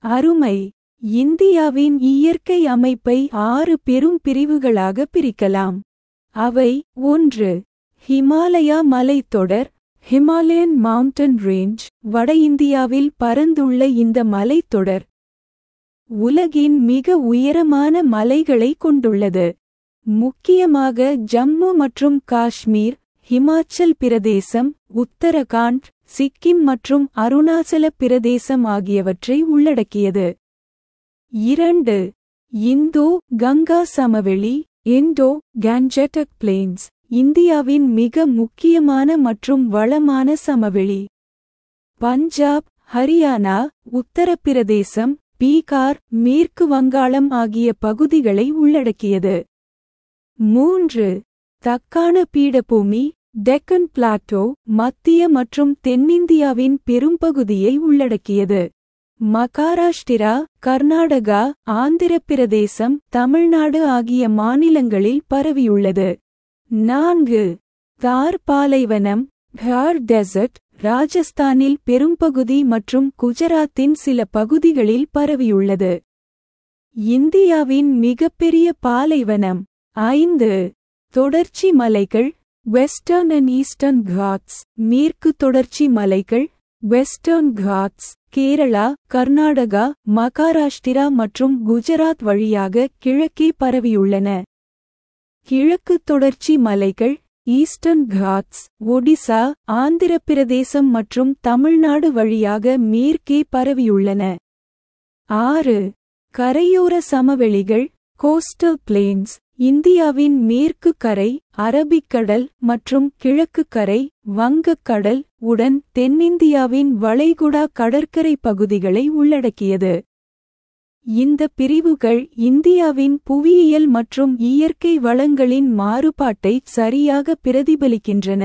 அருமை. இந்தியாவின் இயற்கை அமைப்பை 6 பெரும் பிரிவுகளாக பிரிக்கலாம். அவை: 1. ஹிமாலயா மலைத்தொடர், ஹிமாலயன் மவுண்டன் ரேஞ்ச். வட இந்தியாவில் பரந்துள்ள இந்த மலைத்தொடர் உலகின் மிக உயரமான மலைகளை கொண்டுள்ளது. முக்கியமாக ஜம்மு மற்றும் காஷ்மீர், ஹிமாச்சல் பிரதேசம், உத்தரகாண்ட், சிக்கிம் மற்றும் அருணாச்சல பிரதேசம் ஆகியவற்றை உள்ளடக்கியது. 2. இந்தோ கங்கா சமவெளி, இண்டோ கேஞ்செட்டிக் பிளேன்ஸ். இந்தியாவின் மிக முக்கியமான மற்றும் வளமான சமவெளி. பஞ்சாப், ஹரியானா, உத்தரப்பிரதேசம், பீகார், மேற்கு வங்காளம் ஆகிய பகுதிகளை உள்ளடக்கியது. 3. தக்காண பீடபூமி, டெக்கன் பிளாட்டோ. மத்திய மற்றும் தென்னிந்தியாவின் பெரும்பகுதியை உள்ளடக்கியது. மகாராஷ்டிரா, கர்நாடகா, ஆந்திரப்பிரதேசம், தமிழ்நாடு ஆகிய மாநிலங்களில் பரவியுள்ளது. 4. தார் பாலைவனம், தார் டெசர்ட். ராஜஸ்தானில் பெரும்பகுதி மற்றும் குஜராத்தின் சில பகுதிகளில் பரவியுள்ளது. இந்தியாவின் மிகப்பெரிய பாலைவனம். 5. தொடர்ச்சி மலைகள், வெஸ்டர்ன் அண்ட் ஈஸ்டர்ன் காட்ஸ். மேற்கு தொடர்ச்சி மலைகள், வெஸ்டர்ன் காட்ஸ், கேரளா, கர்நாடகா, மகாராஷ்டிரா மற்றும் குஜராத் வழியாக கிழக்கே பரவியுள்ளன. கிழக்கு தொடர்ச்சி மலைகள், ஈஸ்டர்ன் காட்ஸ், ஒடிசா, ஆந்திரப்பிரதேசம் மற்றும் தமிழ்நாடு வழியாக மேற்கே பரவியுள்ளன. 6. கரையோர சமவெளிகள், கோஸ்டல் பிளேன்ஸ். இந்தியாவின் மேற்கு கரை, அரபிக்கடல் மற்றும் கிழக்கு கரை, வங்கக்கடல் உடன் தென்னிந்தியாவின் வளைகுடா கடற்கரை பகுதிகளை உள்ளடக்கியது. இந்த பிரிவுகள் இந்தியாவின் புவியியல் மற்றும் இயற்கை வளங்களின் மாறுபாட்டை சரியாக பிரதிபலிக்கின்றன.